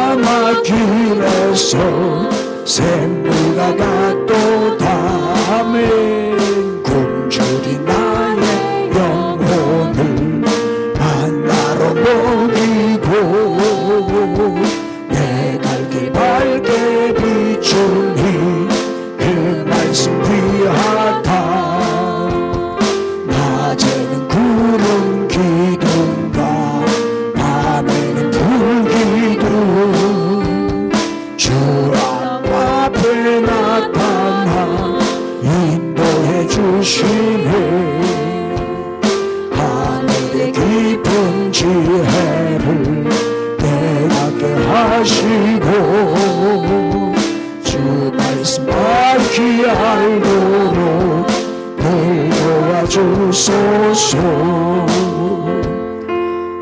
가마길에서 샘물가 같도다멘 굶주린 나의 영혼을 만나러 먹이고 내 갈 길 밝게 비추니 그 말씀 귀하다 낮에는 구름 기둥과 밤에는 불기둥 주 앞에 나타나 인도해 주시네 하늘의 깊은 지혜를 깨닫게 하시고 주 말씀 밝히 알도록 늘 도와주소서.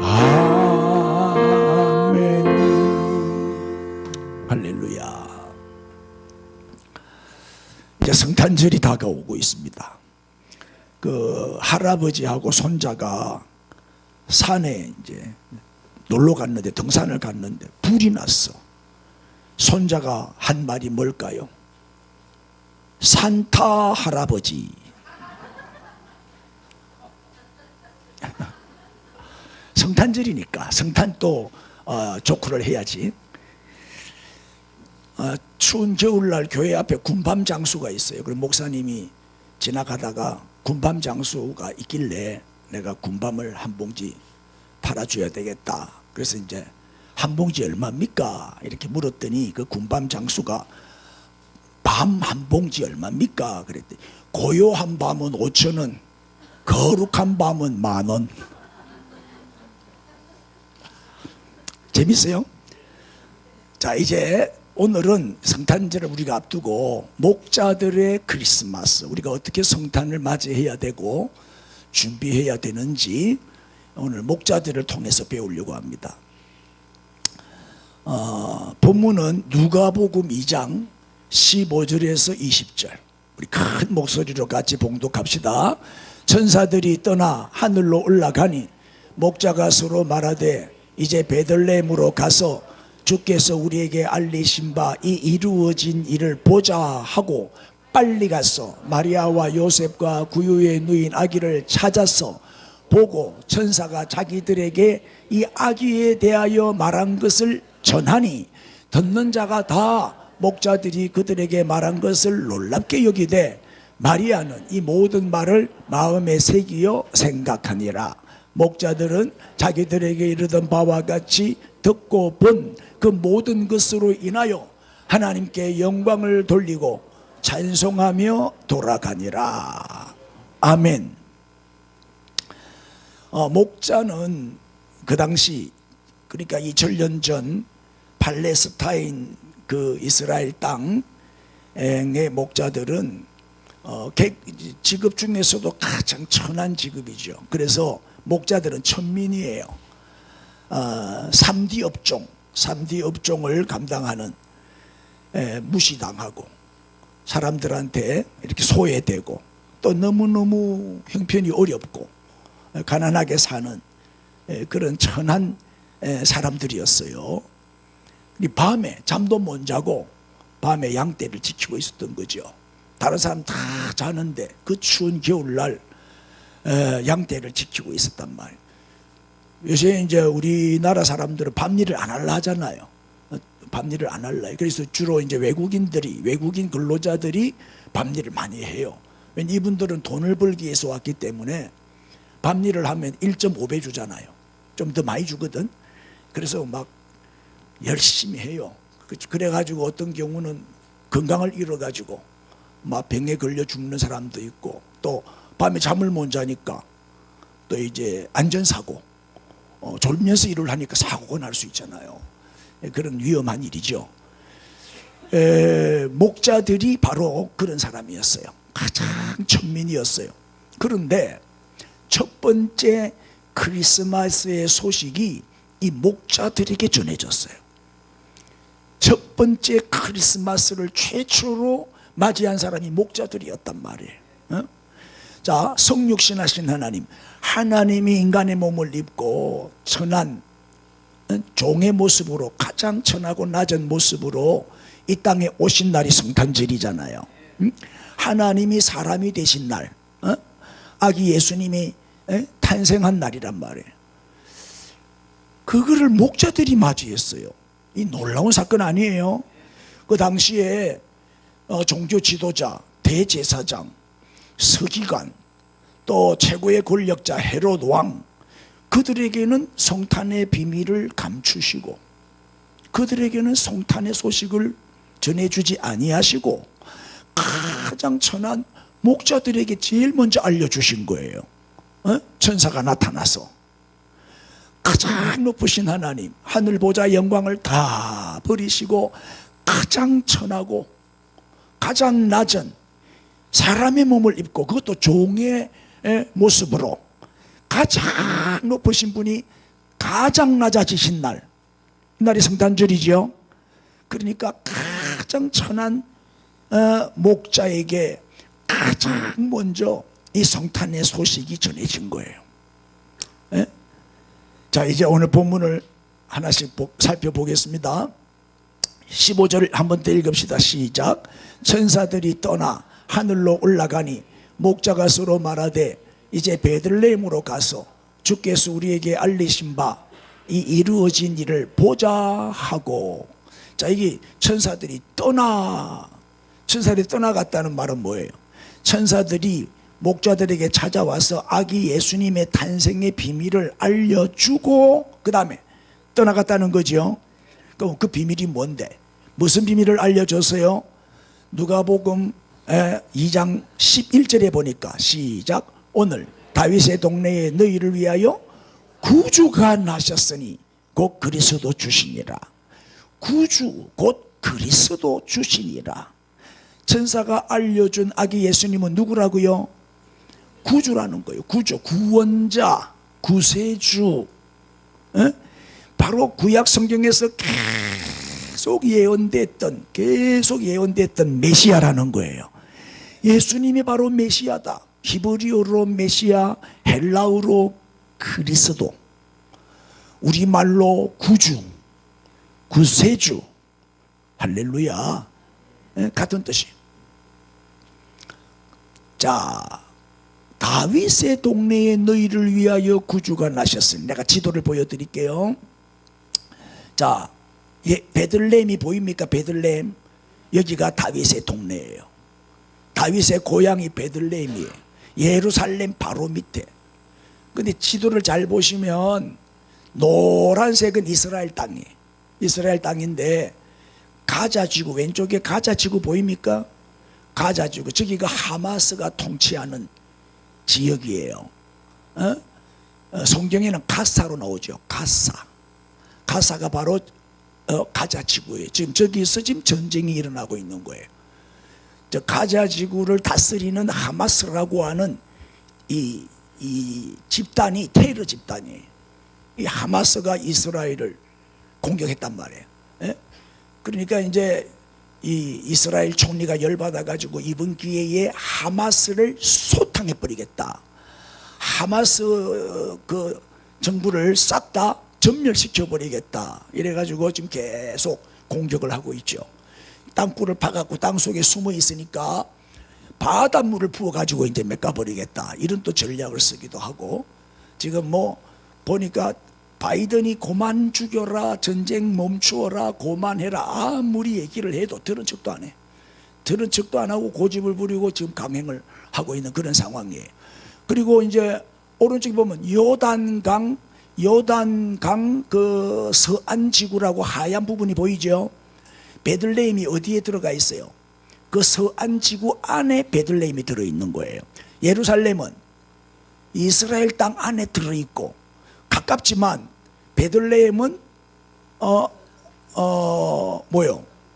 아멘. 할렐루야. 이제 성탄절이 다가오고 있습니다. 그 할아버지하고 손자가 산에 이제 놀러 갔는데 등산을 갔는데 불이 났어. 손자가 한 말이 뭘까요? 산타 할아버지. 성탄절이니까 성탄 또 조크를 해야지. 추운 겨울날 교회 앞에 군밤 장수가 있어요. 그럼 목사님이 지나가다가 군밤 장수가 있길래 내가 군밤을 한 봉지 팔아줘야 되겠다. 그래서 이제 한 봉지 얼마입니까? 이렇게 물었더니 그 군밤 장수가 밤 한 봉지 얼마입니까? 그랬더니 고요한 밤은 5,000원, 거룩한 밤은 10,000원. 재밌어요? 자, 이제 오늘은 성탄절을 우리가 앞두고 목자들의 크리스마스, 우리가 어떻게 성탄을 맞이해야 되고 준비해야 되는지 오늘 목자들을 통해서 배우려고 합니다. 본문은 누가복음 2장 15절에서 20절. 우리 큰 목소리로 같이 봉독합시다. 천사들이 떠나 하늘로 올라가니 목자가 서로 말하되 이제 베들레헴으로 가서 주께서 우리에게 알리신 바 이 이루어진 일을 보자 하고 빨리 가서 마리아와 요셉과 구유에 누인 아기를 찾아서 보고 천사가 자기들에게 이 아기에 대하여 말한 것을 전하니 듣는 자가 다 목자들이 그들에게 말한 것을 놀랍게 여기되 마리아는 이 모든 말을 마음에 새기어 생각하니라. 목자들은 자기들에게 이르던 바와 같이 듣고 본 그 모든 것으로 인하여 하나님께 영광을 돌리고 찬송하며 돌아가니라. 아멘. 목자는 그 당시, 그러니까 2000년 전 팔레스타인 그 이스라엘 땅의 목자들은 직업 중에서도 가장 천한 직업이죠. 그래서 목자들은 천민이에요. 3D 업종을 감당하는, 무시당하고 사람들한테 이렇게 소외되고 또 너무너무 형편이 어렵고 가난하게 사는 그런 천한 사람들이었어요. 밤에 잠도 못 자고 밤에 양떼를 지키고 있었던 거죠. 다른 사람 다 자는데 그 추운 겨울날 양떼를 지키고 있었단 말이에요. 요새 이제 우리나라 사람들은 밤일을 안 하려 하잖아요. 밤일을 안 하려 해요. 그래서 주로 이제 외국인 근로자들이 밤일을 많이 해요. 왜냐면 이분들은 돈을 벌기 위해서 왔기 때문에 밤일을 하면 1.5배 주잖아요. 좀 더 많이 주거든. 그래서 막 열심히 해요. 그래가지고 어떤 경우는 건강을 잃어가지고 막 병에 걸려 죽는 사람도 있고, 또 밤에 잠을 못 자니까 또 이제 안전사고, 졸면서 일을 하니까 사고가 날 수 있잖아요. 그런 위험한 일이죠. 목자들이 바로 그런 사람이었어요. 가장 천민이었어요. 그런데 첫 번째 크리스마스의 소식이 이 목자들에게 전해졌어요. 첫 번째 크리스마스를 최초로 맞이한 사람이 목자들이었단 말이에요. 자, 성육신하신 하나님이 인간의 몸을 입고 천한 종의 모습으로 가장 천하고 낮은 모습으로 이 땅에 오신 날이 성탄절이잖아요. 하나님이 사람이 되신 날, 아기 예수님이 탄생한 날이란 말이에요. 그거를 목자들이 맞이했어요. 이 놀라운 사건 아니에요. 그 당시에 종교 지도자, 대제사장, 서기관, 또 최고의 권력자 헤롯 왕, 그들에게는 성탄의 비밀을 감추시고 그들에게는 성탄의 소식을 전해주지 아니하시고 가장 천한 목자들에게 제일 먼저 알려주신 거예요. 천사가 나타나서 가장 높으신 하나님, 하늘 보좌 영광을 다 버리시고 가장 천하고 가장 낮은 사람의 몸을 입고, 그것도 종의 모습으로 가장 높으신 분이 가장 낮아지신 날, 이날이 성탄절이죠. 그러니까 가장 천한 목자에게 가장 먼저 이 성탄의 소식이 전해진 거예요. 자, 이제 오늘 본문을 하나씩 살펴보겠습니다. 15절 한 번 더 읽읍시다. 시작. 천사들이 떠나 하늘로 올라가니 목자가 서로 말하되 이제 베들레헴으로 가서 주께서 우리에게 알리신 바 이 이루어진 일을 보자 하고. 자, 이게 천사들이 떠나갔다는 말은 뭐예요? 천사들이 목자들에게 찾아와서 아기 예수님의 탄생의 비밀을 알려주고 그 다음에 떠나갔다는 거죠. 그럼 그 비밀이 뭔데? 무슨 비밀을 알려줬어요? 누가복음 2장 11절에 보니까 시작. 오늘 다윗의 동네에 너희를 위하여 구주가 나셨으니 곧 그리스도 주시니라. 구주 곧 그리스도 주시니라. 천사가 알려준 아기 예수님은 누구라고요? 구주라는 거예요. 구주, 구원자, 구세주. 바로 구약 성경에서 계속 예언됐던 메시아라는 거예요. 예수님이 바로 메시아다. 히브리어로 메시아, 헬라어로 그리스도, 우리말로 구주, 구세주. 할렐루야. 같은 뜻이. 자, 다윗의 동네에 너희를 위하여 구주가 나셨으니. 내가 지도를 보여드릴게요. 자, 베들레헴이 보입니까? 베들레헴. 여기가 다윗의 동네예요. 다윗의 고향이 베들레헴이에요. 예루살렘 바로 밑에. 근데 지도를 잘 보시면 노란색은 이스라엘 땅이에요. 이스라엘 땅인데 가자지구, 왼쪽에 가자지구 보입니까? 가자지구, 저기가 하마스가 통치하는 지역이에요. 성경에는 가사로 나오죠. 가사가 바로 가자지구예요. 지금 저기서 지금 전쟁이 일어나고 있는 거예요. 저 가자지구를 다스리는 하마스라고 하는 이 집단이 테러 집단이에요. 이 하마스가 이스라엘을 공격했단 말이에요. 그러니까 이제 이 이스라엘 총리가 열받아 가지고 이번 기회에 하마스를 소탕해 버리겠다. 하마스 그 정부를 싹 다 전멸시켜 버리겠다. 이래 가지고 지금 계속 공격을 하고 있죠. 땅굴을 파갖고 땅 속에 숨어 있으니까 바닷물을 부어 가지고 이제 메꿔버리겠다. 이런 또 전략을 쓰기도 하고. 지금 뭐 보니까 바이든이 그만 죽여라, 전쟁 멈추어라, 그만해라, 아무리 얘기를 해도 들은 척도 안 해. 들은 척도 안 하고 고집을 부리고 지금 강행을 하고 있는 그런 상황이에요. 그리고 이제 오른쪽에 보면 요단강 그 서안 지구라고 하얀 부분이 보이죠. 베들레헴이 어디에 들어가 있어요? 그 서안 지구 안에 베들레헴이 들어있는 거예요. 예루살렘은 이스라엘 땅 안에 들어있고 가깝지만 베들레헴은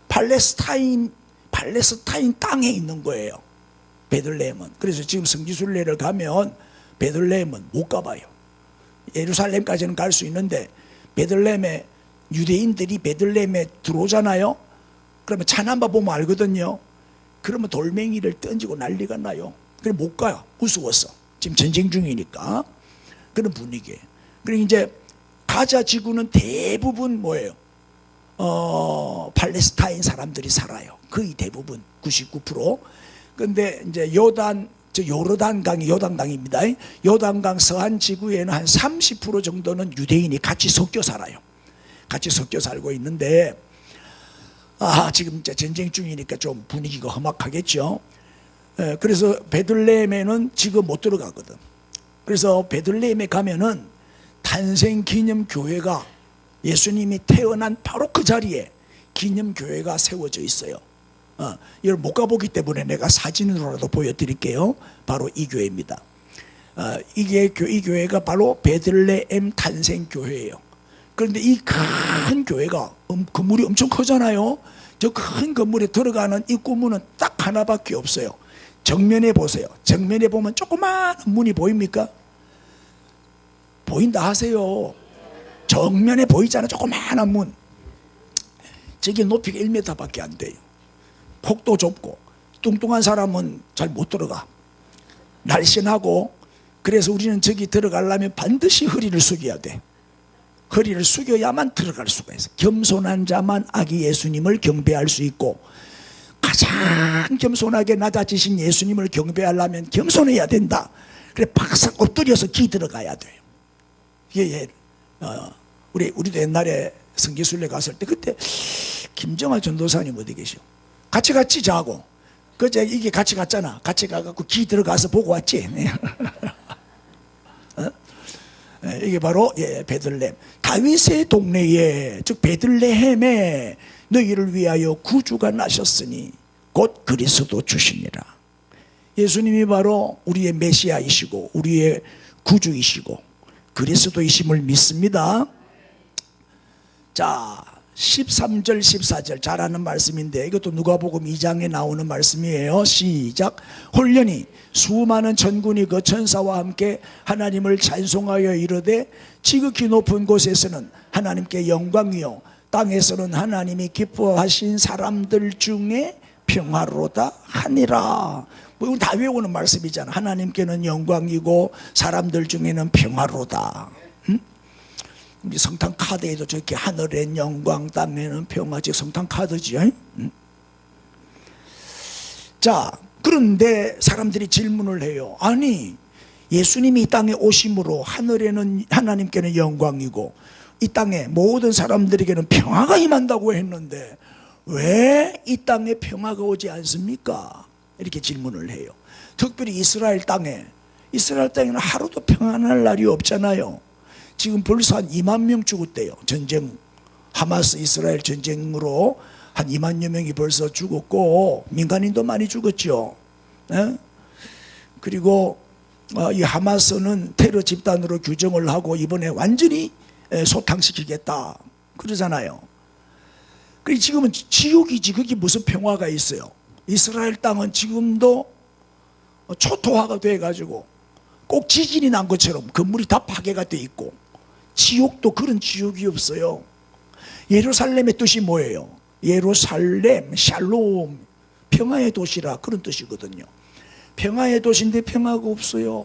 팔레스타인 땅에 있는 거예요. 베들레헴은. 그래서 지금 성지순례를 가면 베들레헴은 못 가봐요. 예루살렘까지는 갈 수 있는데 베들레헴에 유대인들이 베들레헴에 들어오잖아요. 그러면 차남바 보면 알거든요. 그러면 돌멩이를 던지고 난리가 나요. 그래 못 가요. 무서워서. 지금 전쟁 중이니까. 그런 분위기예요. 그리고 이제 가자 지구는 대부분 뭐예요? 팔레스타인 사람들이 살아요. 거의 대부분 99%. 근데 이제 요르단강이 요단강입니다. 요단강 서한 지구에는 한 30% 정도는 유대인이 같이 섞여 살아요. 같이 섞여 살고 있는데, 지금 이제 전쟁 중이니까 좀 분위기가 험악하겠죠. 그래서 베들레헴에는 지금 못 들어가거든. 그래서 베들레헴에 가면은 탄생기념교회가, 예수님이 태어난 바로 그 자리에 기념교회가 세워져 있어요. 이걸 못 가보기 때문에 내가 사진으로라도 보여드릴게요. 바로 이 교회입니다. 이 교회가 바로 베들레헴 탄생교회예요. 그런데 이 큰 교회가 건물이 엄청 크잖아요. 저 큰 건물에 들어가는 입구문은 딱 하나밖에 없어요. 정면에 보세요. 정면에 보면 조그마한 문이 보입니까? 보인다 하세요. 정면에 보이잖아. 조그마한 문. 저게 높이가 1m밖에 안 돼요. 폭도 좁고 뚱뚱한 사람은 잘 못 들어가. 날씬하고. 그래서 우리는 저기 들어가려면 반드시 허리를 숙여야 돼. 허리를 숙여야만 들어갈 수가 있어. 겸손한 자만 아기 예수님을 경배할 수 있고, 가장 겸손하게 낮아지신 예수님을 경배하려면 겸손해야 된다. 그래 박삭 엎드려서 기 들어가야 돼요. 우리도 옛날에 성지순례 갔을 때, 그때 김정아 전도사님 어디 계셔? 같이 자고, 그제 이게 같이 갔잖아. 같이 가갖고 기 들어가서 보고 왔지. 이게 바로 베들레헴, 다윗의 동네에, 즉 베들레헴에 너희를 위하여 구주가 나셨으니 곧 그리스도 주시니라. 예수님이 바로 우리의 메시아이시고 우리의 구주이시고 그리스도이심을 믿습니다. 자, 13절 14절 잘 아는 말씀인데, 이것도 누가복음 2장에 나오는 말씀이에요. 시작. 홀련히 수많은 천군이 그 천사와 함께 하나님을 찬송하여 이르되, 지극히 높은 곳에서는 하나님께 영광이요 땅에서는 하나님이 기뻐하신 사람들 중에 평화로다 하니라. 뭐 이건 다 외우는 말씀이잖아. 하나님께는 영광이고 사람들 중에는 평화로다. 우리 성탄 카드에도 저렇게 하늘엔 영광 땅에는 평화, 즉 성탄 카드지요. 자, 그런데 사람들이 질문을 해요. 아니, 예수님이 이 땅에 오심으로 하늘에는 하나님께는 영광이고 이 땅에 모든 사람들에게는 평화가 임한다고 했는데 왜 이 땅에 평화가 오지 않습니까? 이렇게 질문을 해요. 특별히 이스라엘 땅에는 하루도 평안할 날이 없잖아요. 지금 벌써 한 2만 명 죽었대요. 전쟁, 하마스 이스라엘 전쟁으로 한 2만여 명이 벌써 죽었고 민간인도 많이 죽었죠. 그리고 이 하마스는 테러 집단으로 규정을 하고 이번에 완전히 소탕시키겠다 그러잖아요. 그리고 지금은 지옥이지, 거기 무슨 평화가 있어요. 이스라엘 땅은 지금도 초토화가 돼가지고 꼭 지진이 난 것처럼 건물이 다 파괴가 돼 있고, 지옥도 그런 지옥이 없어요. 예루살렘의 뜻이 뭐예요? 예루살렘, 샬롬, 평화의 도시라, 그런 뜻이거든요. 평화의 도시인데 평화가 없어요.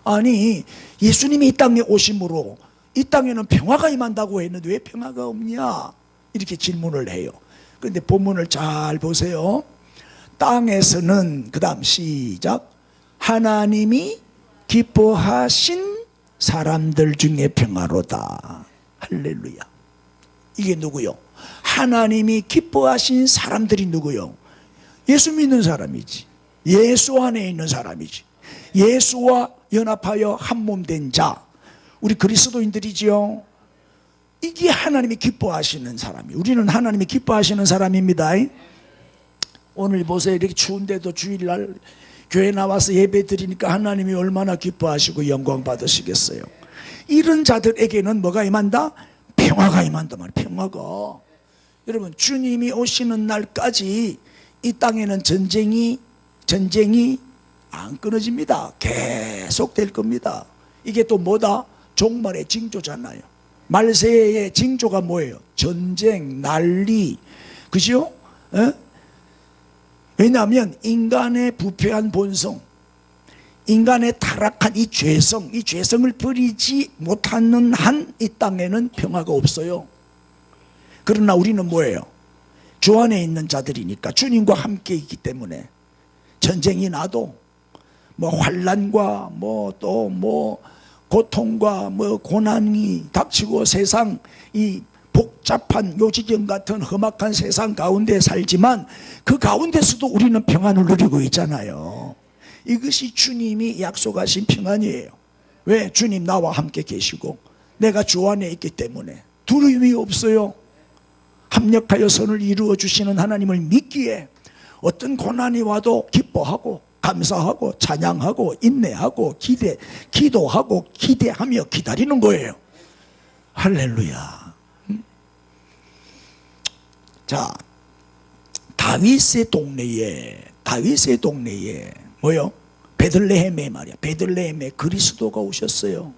아니, 예수님이 이 땅에 오심으로 이 땅에는 평화가 임한다고 했는데 왜 평화가 없냐? 이렇게 질문을 해요. 그런데 본문을 잘 보세요. 땅에서는, 그 다음 시작, 하나님이 기뻐하신 사람들 중에 평화로다. 할렐루야. 이게 누구요? 하나님이 기뻐하신 사람들이 누구요? 예수 믿는 사람이지. 예수 안에 있는 사람이지. 예수와 연합하여 한 몸 된 자, 우리 그리스도인들이지요. 이게 하나님이 기뻐하시는 사람이, 우리는 하나님이 기뻐하시는 사람입니다. 오늘 보세요. 이렇게 추운데도 주일날 교회 나와서 예배 드리니까 하나님이 얼마나 기뻐하시고 영광 받으시겠어요. 이런 자들에게는 뭐가 임한다? 평화가 임한다 말이에요. 평화가. 여러분, 주님이 오시는 날까지 이 땅에는 전쟁이 안 끊어집니다. 계속 될 겁니다. 이게 또 뭐다? 종말의 징조잖아요. 말세의 징조가 뭐예요? 전쟁, 난리, 그죠? 왜냐하면 인간의 부패한 본성, 인간의 타락한 이 죄성을 버리지 못하는 한 이 땅에는 평화가 없어요. 그러나 우리는 뭐예요? 주 안에 있는 자들이니까 주님과 함께 있기 때문에 전쟁이 나도 뭐 환난과 또 고통과 고난이 닥치고 세상 이 복잡한 요지경 같은 험악한 세상 가운데 살지만 그 가운데서도 우리는 평안을 누리고 있잖아요. 이것이 주님이 약속하신 평안이에요. 왜? 주님 나와 함께 계시고 내가 주 안에 있기 때문에 두려움이 없어요. 합력하여 선을 이루어 주시는 하나님을 믿기에 어떤 고난이 와도 기뻐하고 감사하고 찬양하고 인내하고 기도하고 기대하며 기다리는 거예요. 할렐루야. 자, 다윗의 동네에 뭐요? 베들레헴에 말이야. 베들레헴에 그리스도가 오셨어요.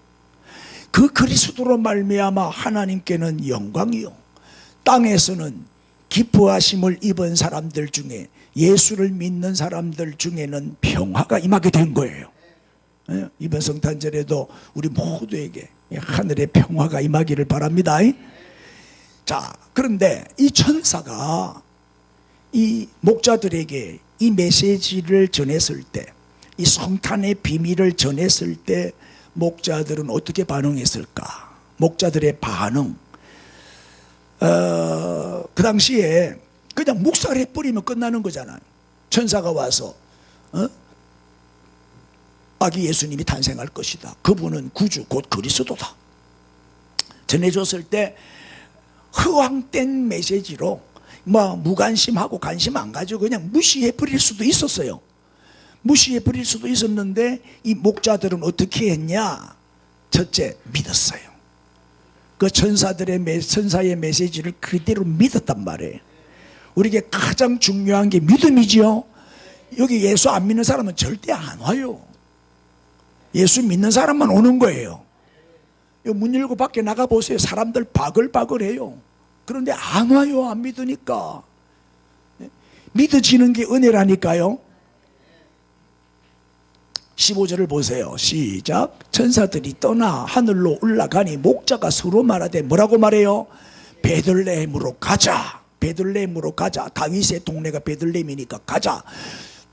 그 그리스도로 말미암아 하나님께는 영광이요, 땅에서는 기뻐하심을 입은 사람들 중에, 예수를 믿는 사람들 중에는 평화가 임하게 된 거예요. 이번 성탄절에도 우리 모두에게 하늘의 평화가 임하기를 바랍니다. 자, 그런데 이 천사가 이 목자들에게 이 메시지를 전했을 때, 이 성탄의 비밀을 전했을 때 목자들은 어떻게 반응했을까? 목자들의 반응, 그 당시에 그냥 묵살해 버리면 끝나는 거잖아요. 천사가 와서 아기 예수님이 탄생할 것이다, 그분은 구주 곧 그리스도다 전해줬을 때 허황된 메시지로 무관심하고 관심 안 가지고 그냥 무시해 버릴 수도 있었어요. 무시해 버릴 수도 있었는데 이 목자들은 어떻게 했냐? 첫째, 믿었어요. 그 천사의 메시지를 그대로 믿었단 말이에요. 우리에게 가장 중요한 게 믿음이지요. 여기 예수 안 믿는 사람은 절대 안 와요. 예수 믿는 사람만 오는 거예요. 문 열고 밖에 나가보세요. 사람들 바글바글해요. 그런데 안 와요. 안 믿으니까. 믿어지는 게 은혜라니까요. 15절을 보세요. 시작. 천사들이 떠나 하늘로 올라가니 목자가 서로 말하되 뭐라고 말해요? 베들레헴으로 가자. 베들레헴으로 가자. 다윗의 동네가 베들레헴이니까 가자.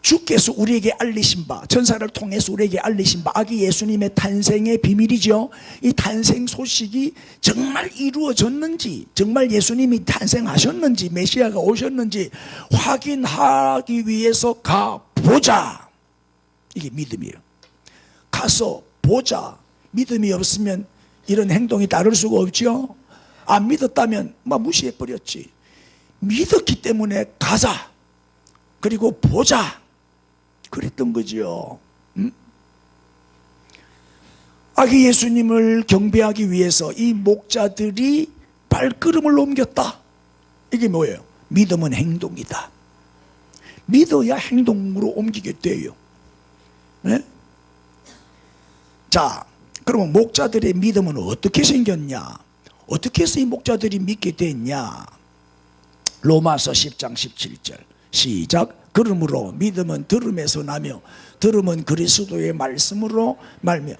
주께서 우리에게 알리신 바, 천사를 통해서 우리에게 알리신 바, 아기 예수님의 탄생의 비밀이죠. 이 탄생 소식이 정말 이루어졌는지, 정말 예수님이 탄생하셨는지, 메시아가 오셨는지 확인하기 위해서 가보자. 이게 믿음이에요. 가서 보자. 믿음이 없으면 이런 행동이 따를 수가 없죠. 안 믿었다면 무시해버렸지. 믿었기 때문에 가자, 그리고 보자, 그랬던 거지요. 아기 예수님을 경배하기 위해서 이 목자들이 발걸음을 옮겼다. 이게 뭐예요? 믿음은 행동이다. 믿어야 행동으로 옮기게 돼요. 네? 자, 그러면 목자들의 믿음은 어떻게 생겼냐? 어떻게 해서 이 목자들이 믿게 됐냐? 로마서 10장 17절 시작. 그러므로 믿음은 들음에서 나며 들음은 그리스도의 말씀으로 말며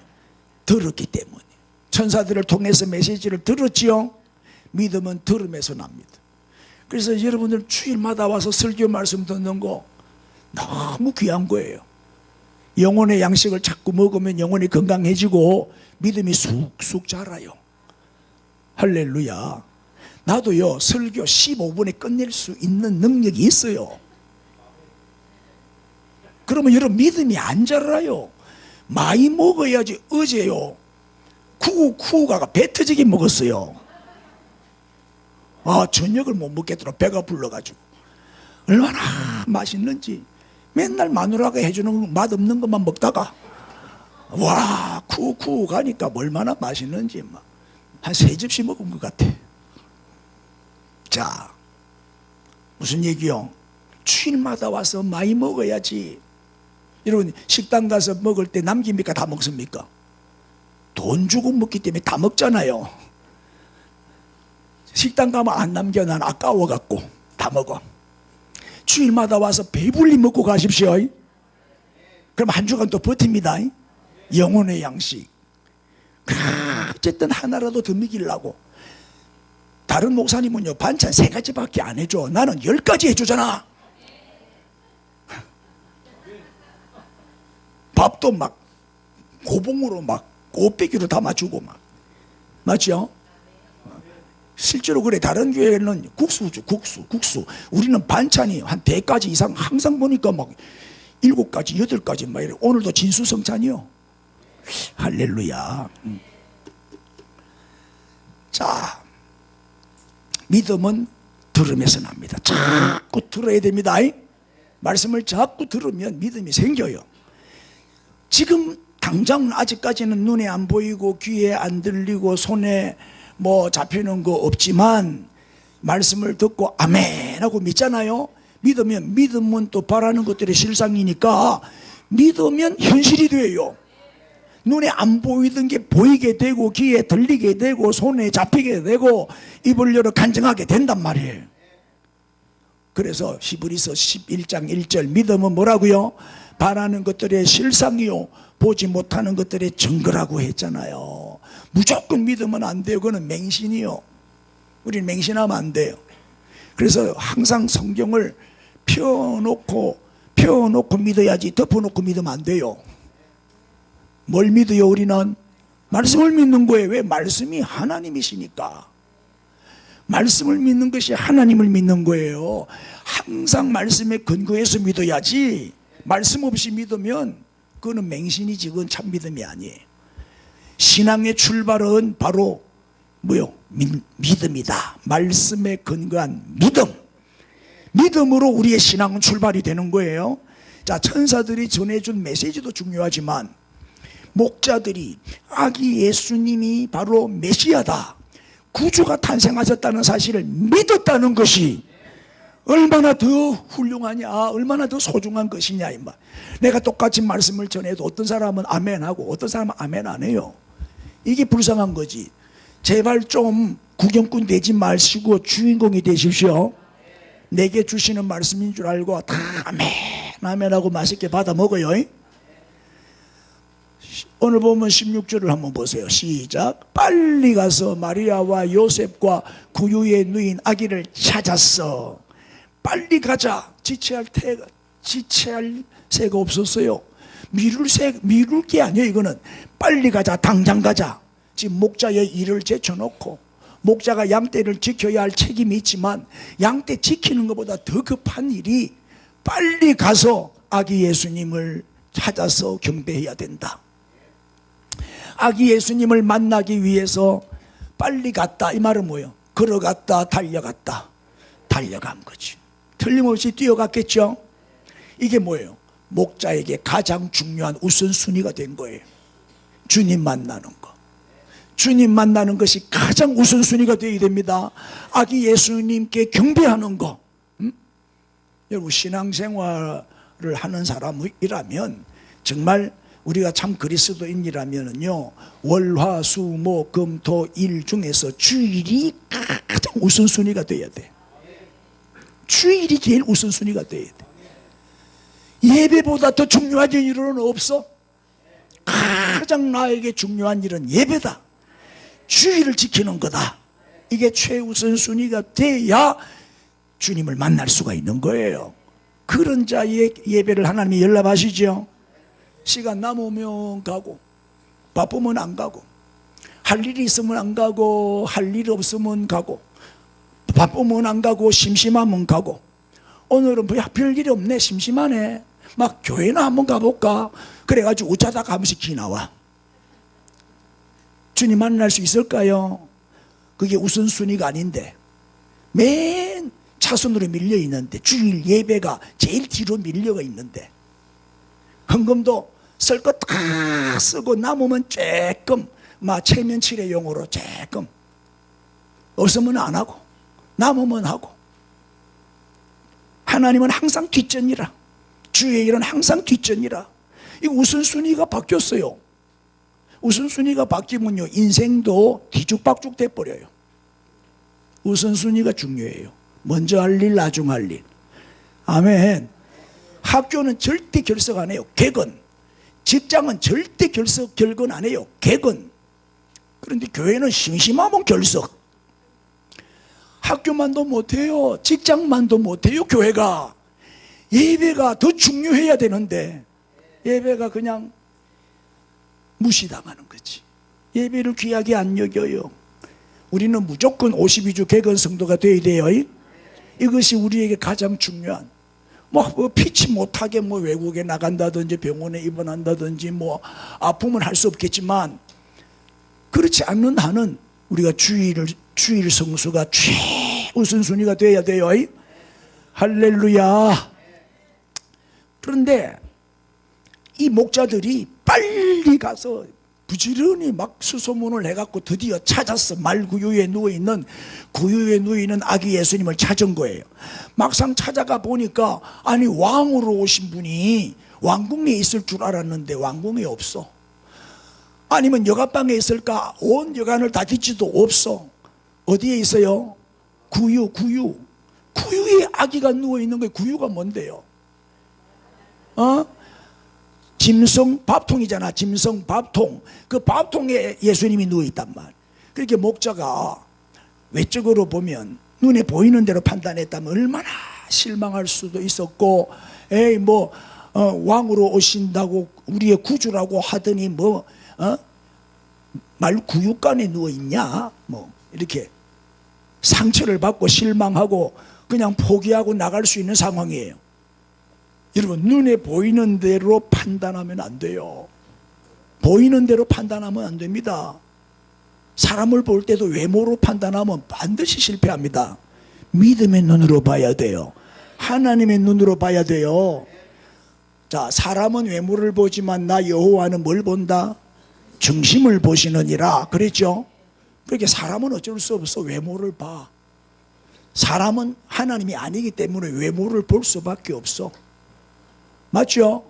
들었기 때문에. 천사들을 통해서 메시지를 들었지요. 믿음은 들음에서 납니다. 그래서 여러분들 주일마다 와서 설교 말씀 듣는 거 너무 귀한 거예요. 영혼의 양식을 자꾸 먹으면 영혼이 건강해지고 믿음이 쑥쑥 자라요. 할렐루야. 나도요, 설교 15분에 끝낼 수 있는 능력이 있어요. 그러면 여러분 믿음이 안 자라요. 많이 먹어야지. 어제요, 쿠우가가 배 터지게 먹었어요. 저녁을 못 먹겠더라. 배가 불러가지고. 얼마나 맛있는지. 맨날 마누라가 해주는 맛없는 것만 먹다가 와, 쿠우 가니까 얼마나 맛있는지 한 3접시 먹은 것 같아. 자, 무슨 얘기요? 주일마다 와서 많이 먹어야지. 여러분, 식당 가서 먹을 때 남깁니까? 다 먹습니까? 돈 주고 먹기 때문에 다 먹잖아요. 식당 가면 안 남겨. 난 아까워갖고 다 먹어. 주일마다 와서 배불리 먹고 가십시오. 그럼 한 주간 또 버팁니다. 영혼의 양식. 어쨌든 하나라도 더 먹이려고. 다른 목사님은요 반찬 3가지밖에 안 해줘. 나는 10가지 해주잖아. 밥도 막 고봉으로 막 꽃배기로 담아주고 막. 맞죠? 실제로 그래. 다른 교회는 국수죠. 국수. 우리는 반찬이 한 100가지 이상 항상 보니까 막 7가지 8가지 막 이래. 오늘도 진수성찬이요. 할렐루야. 자, 믿음은 들음에서 납니다. 자꾸 들어야 됩니다. 말씀을 자꾸 들으면 믿음이 생겨요. 지금 당장 아직까지는 눈에 안 보이고 귀에 안 들리고 손에 뭐 잡히는 거 없지만 말씀을 듣고 아멘 하고 믿잖아요. 믿으면 믿음은 또 바라는 것들의 실상이니까 믿으면 현실이 돼요. 눈에 안 보이던 게 보이게 되고 귀에 들리게 되고 손에 잡히게 되고 입을 열어 간증하게 된단 말이에요. 그래서 히브리서 11장 1절 믿음은 뭐라고요? 바라는 것들의 실상이요 보지 못하는 것들의 증거라고 했잖아요. 무조건 믿으면 안 돼요. 그거는 맹신이요. 우리는 맹신하면 안 돼요. 그래서 항상 성경을 펴놓고 믿어야지 덮어놓고 믿으면 안 돼요. 뭘 믿어요? 우리는 말씀을 믿는 거예요. 왜? 말씀이 하나님이시니까. 말씀을 믿는 것이 하나님을 믿는 거예요. 항상 말씀에 근거해서 믿어야지 말씀 없이 믿으면 그거는 맹신이지. 그건 참 믿음이 아니에요. 신앙의 출발은 바로 뭐요? 믿음이다. 말씀에 근거한 믿음으로 우리의 신앙은 출발이 되는 거예요. 자, 천사들이 전해준 메시지도 중요하지만 목자들이 아기 예수님이 바로 메시아다, 구주가 탄생하셨다는 사실을 믿었다는 것이 얼마나 더 훌륭하냐, 얼마나 더 소중한 것이냐. 이 말. 내가 똑같이 말씀을 전해도 어떤 사람은 아멘하고 어떤 사람은 아멘 안 해요. 이게 불쌍한 거지. 제발 좀 구경꾼 되지 마시고 주인공이 되십시오. 내게 주시는 말씀인 줄 알고 다 아멘 아멘하고 맛있게 받아 먹어요. 오늘 보면 16절을 한번 보세요. 시작. 빨리 가서 마리아와 요셉과 구유의 누인 아기를 찾았어. 빨리 가자. 지체할 새가 없었어요. 미룰 게 아니에요. 이거는 빨리 가자, 당장 가자. 지금 목자의 일을 제쳐놓고 목자가 양떼를 지켜야 할 책임이 있지만 양떼 지키는 것보다 더 급한 일이 빨리 가서 아기 예수님을 찾아서 경배해야 된다. 아기 예수님을 만나기 위해서 빨리 갔다. 이 말은 뭐예요? 걸어갔다, 달려갔다. 달려간 거지. 틀림없이 뛰어갔겠죠. 이게 뭐예요? 목자에게 가장 중요한 우선순위가 된 거예요. 주님 만나는 거. 주님 만나는 것이 가장 우선순위가 되어야 됩니다. 아기 예수님께 경배하는 거. 여러분, 신앙생활을 하는 사람이라면 정말 우리가 참 그리스도인이라면요, 월화수목금토일 중에서 주일이 가장 우선순위가 되어야 돼. 주일이 제일 우선순위가 되어야 돼. 예배보다 더 중요한 일은 없어. 가장 나에게 중요한 일은 예배다. 주일을 지키는 거다. 이게 최우선순위가 돼야 주님을 만날 수가 있는 거예요. 그런 자의 예배를 하나님이 연락하시죠. 시간 남으면 가고, 바쁘면 안 가고, 할 일이 있으면 안 가고, 할 일 없으면 가고, 바쁘면 안 가고, 심심하면 가고. 오늘은 별 일이 없네, 심심하네, 막 교회나 한번 가볼까. 그래가지고 우차다 가면서 지나와. 주님 만날 수 있을까요? 그게 우선순위가 아닌데 맨 차선으로 밀려 있는데, 주일 예배가 제일 뒤로 밀려가 있는데, 헌금도 쓸 거 다 쓰고 남으면 조금 막 체면치레용으로 조금, 없으면 안 하고 남으면 하고. 하나님은 항상 뒷전이라, 주의 일은 항상 뒷전이라. 이 우선순위가 바뀌었어요. 우선순위가 바뀌면요, 인생도 뒤죽박죽 돼버려요. 우선순위가 중요해요. 먼저 할 일, 나중 할 일. 아멘. 학교는 절대 결석 안 해요. 객은 직장은 절대 결근 안 해요. 개근. 그런데 교회는 심심하면 결석. 학교만도 못해요. 직장만도 못해요. 교회가. 예배가 더 중요해야 되는데 예배가 그냥 무시당하는 거지. 예배를 귀하게 안 여겨요. 우리는 무조건 52주 개근 성도가 돼야 돼요. 이것이 우리에게 가장 중요한, 뭐 피치 못하게 뭐 외국에 나간다든지 병원에 입원한다든지 뭐 아픔은 할 수 없겠지만, 그렇지 않는 한은 우리가 주일 성수가 최우선순위가 돼야 돼요. 할렐루야. 그런데 이 목자들이 빨리 가서 부지런히 막 수소문을 해갖고 드디어 찾았어. 말구유에 누워있는, 구유에 누워있는 아기 예수님을 찾은 거예요. 막상 찾아가 보니까, 아니 왕으로 오신 분이 왕궁에 있을 줄 알았는데 왕궁에 없어. 아니면 여관방에 있을까? 온 여관을 다 뒤지도 없어. 어디에 있어요? 구유에 아기가 누워있는 거예요. 구유가 뭔데요? 짐승 밥통이잖아. 짐승 밥통. 그 밥통에 예수님이 누워있단 말. 그렇게 목자가 외적으로 보면 눈에 보이는 대로 판단했다면 얼마나 실망할 수도 있었고, 에이 뭐 왕으로 오신다고 우리의 구주라고 하더니 뭐 말 구육간에 누워있냐, 뭐 이렇게 상처를 받고 실망하고 그냥 포기하고 나갈 수 있는 상황이에요. 여러분, 눈에 보이는 대로 판단하면 안 돼요. 보이는 대로 판단하면 안 됩니다. 사람을 볼 때도 외모로 판단하면 반드시 실패합니다. 믿음의 눈으로 봐야 돼요. 하나님의 눈으로 봐야 돼요. 자, 사람은 외모를 보지만 나 여호와는 뭘 본다? 중심을 보시느니라 그랬죠. 그렇게 사람은 어쩔 수 없어. 외모를 봐. 사람은 하나님이 아니기 때문에 외모를 볼 수밖에 없어. 맞죠?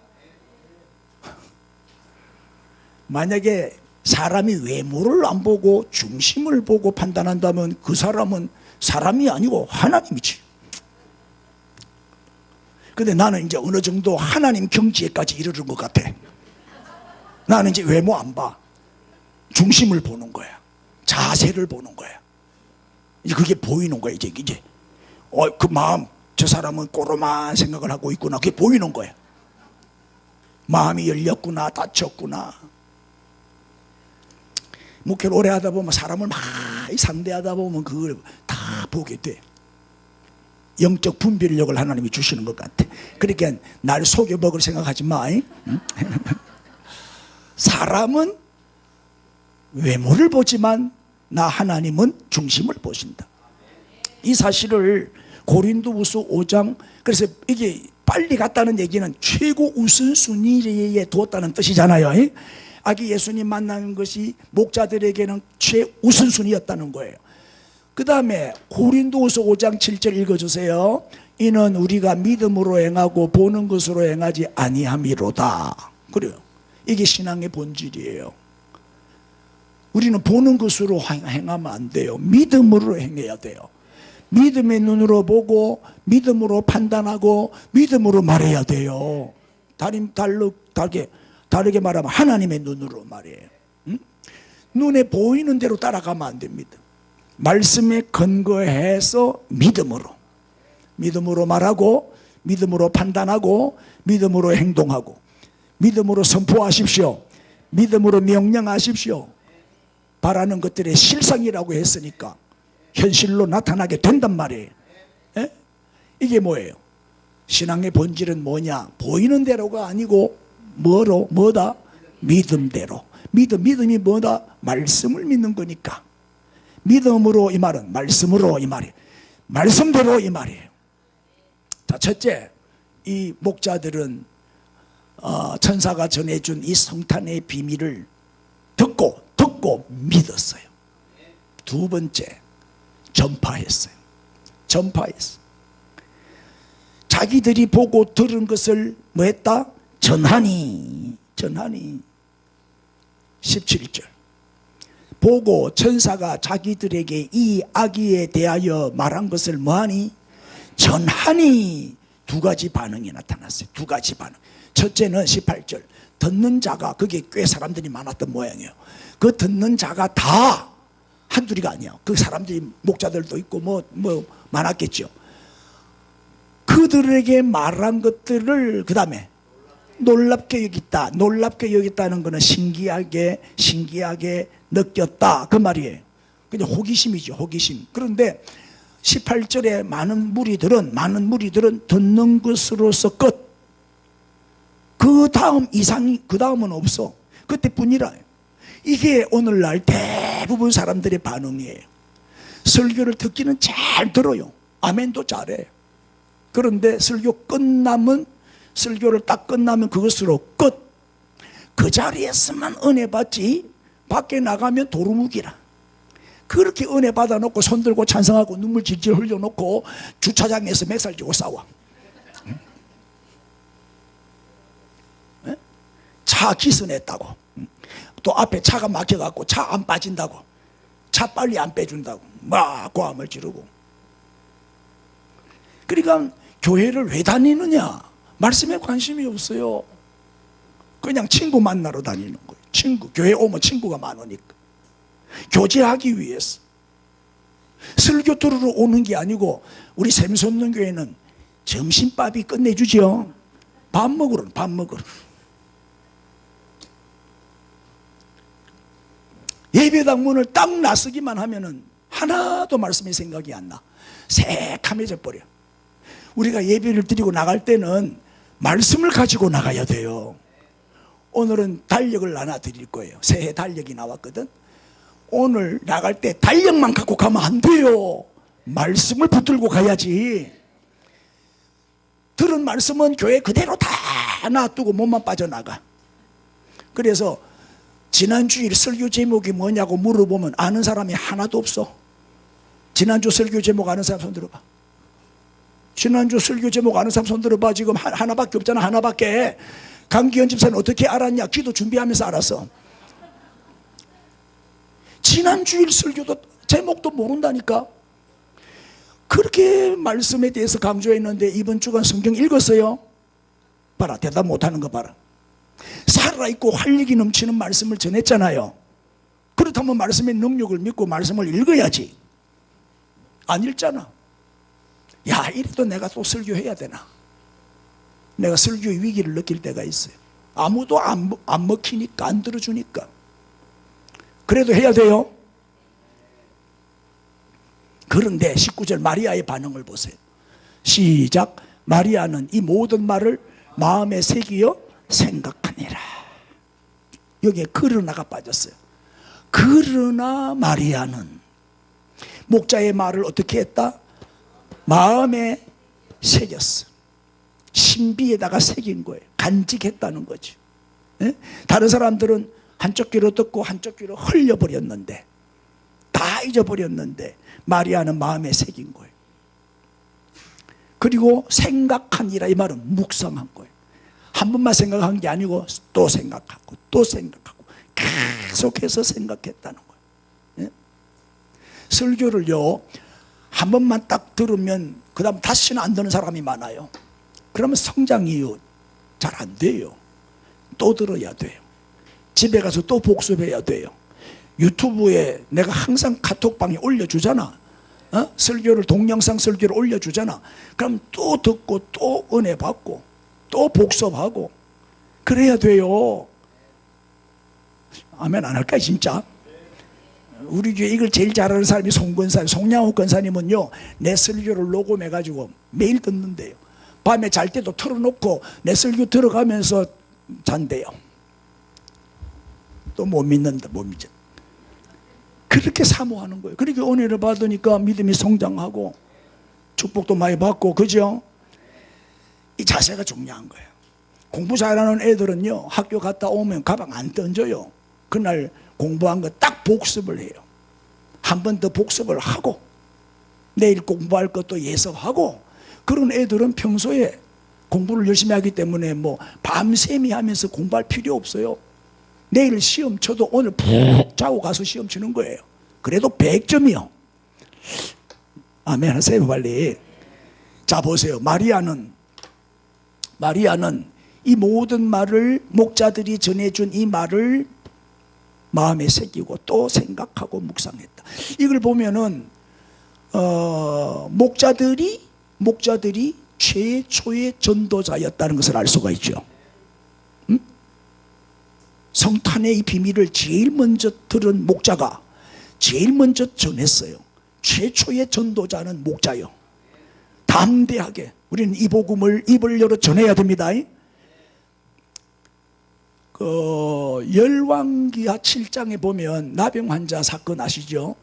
만약에 사람이 외모를 안 보고 중심을 보고 판단한다면 그 사람은 사람이 아니고 하나님이지. 근데 나는 이제 어느 정도 하나님 경지에까지 이르는 것 같아. 나는 이제 외모 안 봐. 중심을 보는 거야. 자세를 보는 거야. 이제 그게 보이는 거야. 이제 그 마음, 저 사람은 꼬로만 생각을 하고 있구나. 그게 보이는 거야. 마음이 열렸구나, 닫혔구나. 목회를 오래 하다 보면 사람을 많이 상대하다 보면 그걸 다 보게 돼. 영적 분별력을 하나님이 주시는 것 같아. 그러니까 날 속여 먹을 생각하지 마. 사람은 외모를 보지만 나 하나님은 중심을 보신다. 이 사실을 고린도후서 5장, 그래서 이게 빨리 갔다는 얘기는 최고 우선순위에 두었다는 뜻이잖아요. 아기 예수님 만나는 것이 목자들에게는 최우선순위였다는 거예요. 그 다음에 고린도후서 5장 7절 읽어주세요. 이는 우리가 믿음으로 행하고 보는 것으로 행하지 아니함이로다. 그래요. 이게 신앙의 본질이에요. 우리는 보는 것으로 행하면 안 돼요. 믿음으로 행해야 돼요. 믿음의 눈으로 보고 믿음으로 판단하고 믿음으로 말해야 돼요. 다르게 말하면 하나님의 눈으로 말해요. 눈에 보이는 대로 따라가면 안 됩니다. 말씀에 근거해서 믿음으로 말하고 믿음으로 판단하고 믿음으로 행동하고 믿음으로 선포하십시오. 믿음으로 명령하십시오. 바라는 것들의 실상이라고 했으니까 현실로 나타나게 된단 말이에요. 에? 이게 뭐예요? 신앙의 본질은 뭐냐? 보이는 대로가 아니고 뭐다? 믿음대로. 믿음이 뭐다? 말씀을 믿는 거니까. 믿음으로 이 말은 말씀으로 이 말이에요. 말씀대로 이 말이에요. 자, 첫째, 이 목자들은 천사가 전해준 이 성탄의 비밀을 듣고 믿었어요. 두 번째, 전파했어요. 자기들이 보고 들은 것을 뭐 했다? 전하니 17절. 보고 천사가 자기들에게 이 아기에 대하여 말한 것을 뭐하니? 전하니. 두 가지 반응이 나타났어요. 두 가지 반응. 첫째는 18절 듣는 자가, 그게 꽤 사람들이 많았던 모양이에요. 그 듣는 자가 다 한둘이가 아니야. 그 사람들이 목자들도 있고 뭐 많았겠죠. 그들에게 말한 것들을 그 다음에 놀랍게 여겼다. 놀랍게 여겼다는 것은 신기하게 느꼈다 그 말이에요. 그냥 호기심이죠. 호기심. 그런데 18절에 많은 무리들은 듣는 것으로서 끝. 그 다음 이상이, 그 다음은 없어. 그때뿐이라. 이게 오늘날 대부분 사람들의 반응이에요. 설교를 듣기는 잘 들어요. 아멘도 잘해. 그런데 설교를 딱 끝나면 그것으로 끝. 그 자리에서만 은혜 받지 밖에 나가면 도루묵이라. 그렇게 은혜 받아놓고 손들고 찬성하고 눈물 질질 흘려놓고 주차장에서 멱살 쥐고 싸워. 차 기선했다고. 또 앞에 차가 막혀갖고 차 안 빠진다고. 차 빨리 안 빼준다고 막 고함을 지르고. 그러니까 교회를 왜 다니느냐? 말씀에 관심이 없어요. 그냥 친구 만나러 다니는 거예요. 친구. 교회 오면 친구가 많으니까. 교제하기 위해서. 설교 들으러 오는 게 아니고, 우리 샘솟는 교회는 점심밥이 끝내주죠. 밥 먹으러. 예배당 문을 딱 나서기만 하면은 하나도 말씀이 생각이 안 나. 새카매져 버려. 우리가 예배를 드리고 나갈 때는 말씀을 가지고 나가야 돼요. 오늘은 달력을 하나 드릴 거예요. 새해 달력이 나왔거든. 오늘 나갈 때 달력만 갖고 가면 안 돼요. 말씀을 붙들고 가야지. 들은 말씀은 교회 그대로 다 놔두고 몸만 빠져나가. 그래서 지난주일 설교 제목이 뭐냐고 물어보면 아는 사람이 하나도 없어. 지난주 설교 제목 아는 사람 손 들어봐. 지난주 설교 제목 아는 사람 손 들어봐. 지금 하나밖에 없잖아. 하나밖에. 강기현 집사는 어떻게 알았냐? 기도 준비하면서 알았어. 지난주일 설교도 제목도 모른다니까. 그렇게 말씀에 대해서 강조했는데 이번 주간 성경 읽었어요? 봐라, 대답 못하는 거 봐라. 살아있고 활력이 넘치는 말씀을 전했잖아요. 그렇다면 말씀의 능력을 믿고 말씀을 읽어야지. 안 읽잖아. 야, 이래도 내가 또 설교해야 되나? 내가 설교의 위기를 느낄 때가 있어요. 아무도 안 먹히니까, 안 들어주니까. 그래도 해야 돼요. 그런데 19절 마리아의 반응을 보세요. 시작. 마리아는 이 모든 말을 마음에 새기어 생각하니라. 여기에 그러나가 빠졌어요. 그러나 마리아는 목자의 말을 어떻게 했다? 마음에 새겼어. 신비에다가 새긴 거예요. 간직했다는 거죠. 예? 다른 사람들은 한쪽 귀로 듣고 한쪽 귀로 흘려버렸는데, 다 잊어버렸는데 마리아는 마음에 새긴 거예요. 그리고 생각하니라, 이 말은 묵상한 거예요. 한 번만 생각한 게 아니고 또 생각하고 또 생각하고 계속해서 생각했다는 거예요. 예? 설교를요 한 번만 딱 들으면 그 다음 다시는 안 듣는 사람이 많아요. 그러면 성장이 잘 안 돼요. 또 들어야 돼요. 집에 가서 또 복습해야 돼요. 유튜브에 내가 항상 카톡방에 올려주잖아. 설교를, 동영상 설교를 올려주잖아. 그럼 또 듣고 또 은혜 받고 또 복습하고 그래야 돼요. 아멘 안 할까요 진짜? 우리 교회 이걸 제일 잘하는 사람이 송양호 권사님은요 내 설교를 녹음해가지고 매일 듣는데요. 밤에 잘 때도 틀어놓고 내 설교 들어가면서 잔대요. 또 못 믿는다, 못 믿죠. 그렇게 사모하는 거예요. 그렇게 은혜를 받으니까 믿음이 성장하고 축복도 많이 받고, 그죠? 이 자세가 중요한 거예요. 공부 잘하는 애들은요 학교 갔다 오면 가방 안 던져요. 그날 공부한 거 딱 복습을 해요. 한 번 더 복습을 하고 내일 공부할 것도 예습하고. 그런 애들은 평소에 공부를 열심히 하기 때문에 뭐 밤샘이 하면서 공부할 필요 없어요. 내일 시험 쳐도 오늘 푹 자고 가서 시험 치는 거예요. 그래도 100점이요. 아멘 하세요 빨리. 자 보세요. 마리아는 마리아는 이 모든 말을, 목자들이 전해준 이 말을 마음에 새기고 또 생각하고 묵상했다. 이걸 보면은 목자들이 최초의 전도자였다는 것을 알 수가 있죠. 성탄의 이 비밀을 제일 먼저 들은 목자가 제일 먼저 전했어요. 최초의 전도자는 목자요. 담대하게 우리는 이 복음을 입을 열어 전해야 됩니다. 열왕기하 7장에 보면 나병 환자 사건 아시죠?